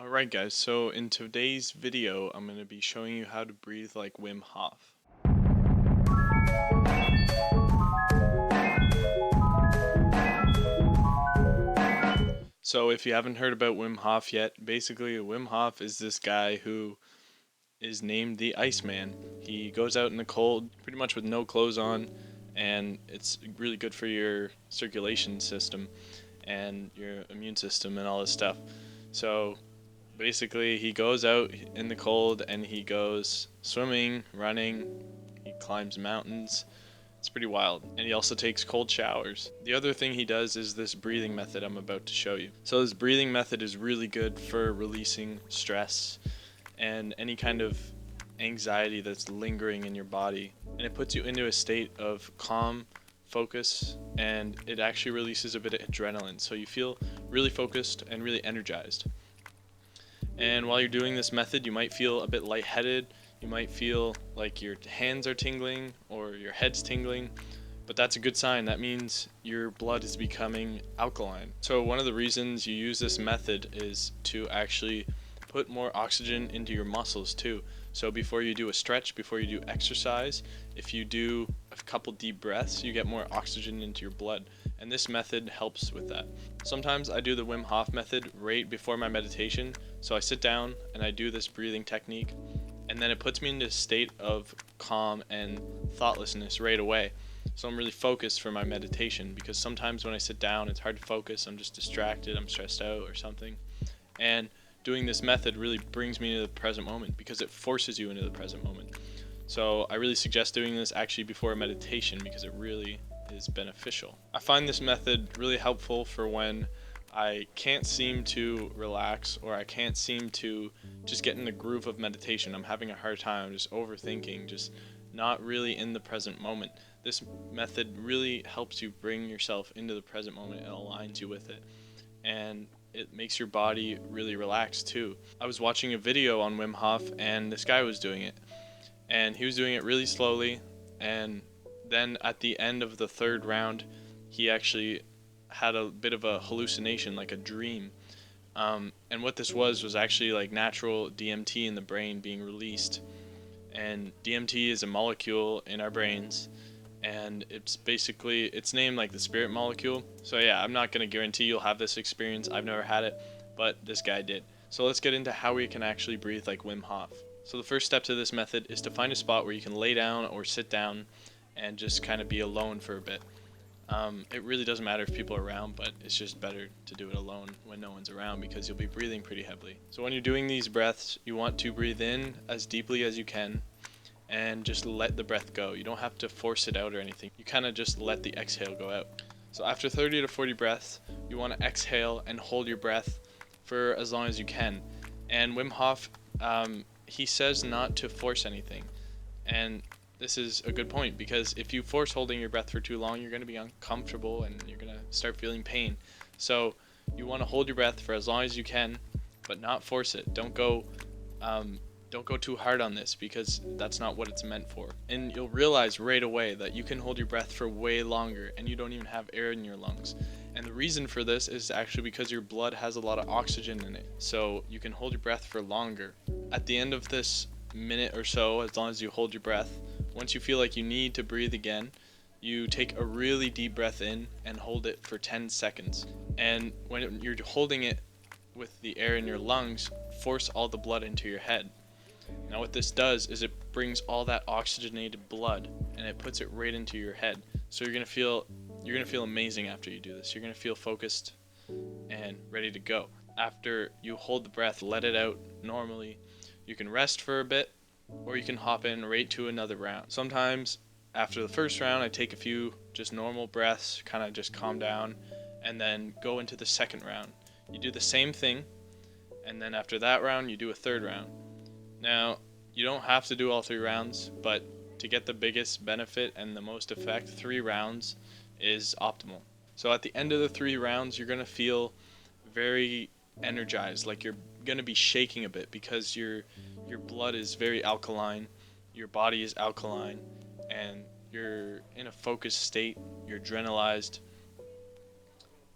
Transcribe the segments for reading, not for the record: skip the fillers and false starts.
Alright guys, so in today's video I'm going to be showing you how to breathe like Wim Hof. So if you haven't heard about Wim Hof yet, basically Wim Hof is this guy who is named the Iceman. He goes out in the cold pretty much with no clothes on, and it's really good for your circulation system and your immune system and all this stuff. So basically, he goes out in the cold and he goes swimming, running, he climbs mountains. It's pretty wild. And he also takes cold showers. The other thing he does is this breathing method I'm about to show you. So this breathing method is really good for releasing stress and any kind of anxiety that's lingering in your body. And it puts you into a state of calm, focus, and it actually releases a bit of adrenaline. So you feel really focused and really energized. And while you're doing this method, you might feel a bit lightheaded. You might feel like your hands are tingling or your head's tingling, but that's a good sign. That means your blood is becoming alkaline. So one of the reasons you use this method is to actually put more oxygen into your muscles too. So before you do a stretch, before you do exercise, if you do a couple deep breaths, you get more oxygen into your blood. And this method helps with that. Sometimes I do the Wim Hof method right before my meditation. So I sit down and I do this breathing technique, and then it puts me into a state of calm and thoughtlessness right away. So I'm really focused for my meditation, because sometimes when I sit down, it's hard to focus. I'm just distracted, I'm stressed out or something. And doing this method really brings me into the present moment because it forces you into the present moment. So I really suggest doing this actually before a meditation because it really is beneficial. I find this method really helpful for when I can't seem to relax, or I can't seem to just get in the groove of meditation. I'm having a hard time, just overthinking, just not really in the present moment. This method really helps you bring yourself into the present moment and aligns you with it. And it makes your body really relaxed too. I was watching a video on Wim Hof and this guy was doing it. And he was doing it really slowly, and then at the end of the third round, he actually had a bit of a hallucination, like a dream. And what this was actually like natural DMT in the brain being released. And DMT is a molecule in our brains, and it's named like the spirit molecule. So yeah, I'm not going to guarantee you'll have this experience. I've never had it, but this guy did. So let's get into how we can actually breathe like Wim Hof. So the first step to this method is to find a spot where you can lay down or sit down and just kind of be alone for a bit. It really doesn't matter if people are around, but it's just better to do it alone when no one's around because you'll be breathing pretty heavily. So when you're doing these breaths, you want to breathe in as deeply as you can and just let the breath go. You don't have to force it out or anything. You kind of just let the exhale go out. So after 30 to 40 breaths, you want to exhale and hold your breath for as long as you can. And Wim Hof, he says not to force anything. And this is a good point, because if you force holding your breath for too long, you're going to be uncomfortable and you're going to start feeling pain. So you want to hold your breath for as long as you can, but not force it. Don't go too hard on this, because that's not what it's meant for. And you'll realize right away that you can hold your breath for way longer and you don't even have air in your lungs. And the reason for this is actually because your blood has a lot of oxygen in it. So you can hold your breath for longer. At the end of this minute or so, as long as you hold your breath, once you feel like you need to breathe again, you take a really deep breath in and hold it for 10 seconds. And when you're holding it with the air in your lungs, force all the blood into your head. Now what this does is it brings all that oxygenated blood and it puts it right into your head. So you're gonna feel amazing after you do this. You're gonna feel focused and ready to go. After you hold the breath, let it out normally. You can rest for a bit, or you can hop in right to another round. Sometimes after the first round, I take a few just normal breaths, kind of just calm down, and then go into the second round. You do the same thing, and then after that round, you do a third round. Now, you don't have to do all 3 rounds, but to get the biggest benefit and the most effect, 3 rounds is optimal. So at the end of the 3 rounds, you're going to feel very energized, like you're going to be shaking a bit, because your blood is very alkaline, your body is alkaline, and you're in a focused state, you're adrenalized.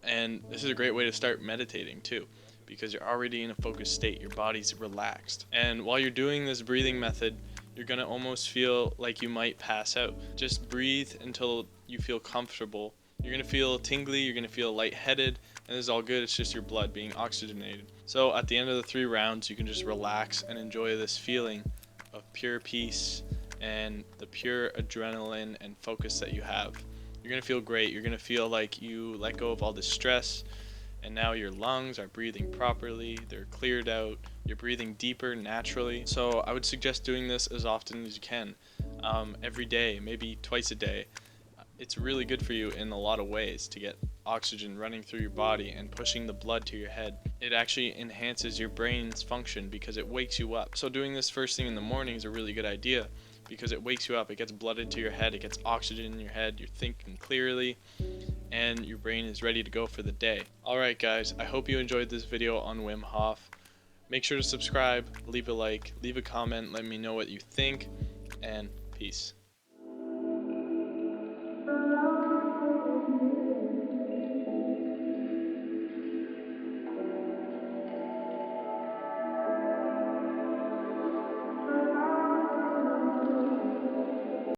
And this is a great way to start meditating too, because you're already in a focused state. Your body's relaxed. And while you're doing this breathing method, you're gonna almost feel like you might pass out. Just breathe until you feel comfortable. You're gonna feel tingly, you're gonna feel lightheaded, and this is all good. It's just your blood being oxygenated. So at the end of the 3 rounds, you can just relax and enjoy this feeling of pure peace and the pure adrenaline and focus that you have. You're gonna feel great. You're gonna feel like you let go of all this stress, and now your lungs are breathing properly. They're cleared out. You're breathing deeper naturally. So I would suggest doing this as often as you can, every day, maybe twice a day. It's really good for you in a lot of ways to get oxygen running through your body and pushing the blood to your head. It actually enhances your brain's function because it wakes you up. So doing this first thing in the morning is a really good idea because it wakes you up. It gets blood into your head, it gets oxygen in your head, you're thinking clearly, and your brain is ready to go for the day. Alright guys, I hope you enjoyed this video on Wim Hof. Make sure to subscribe, leave a like, leave a comment, let me know what you think, and peace.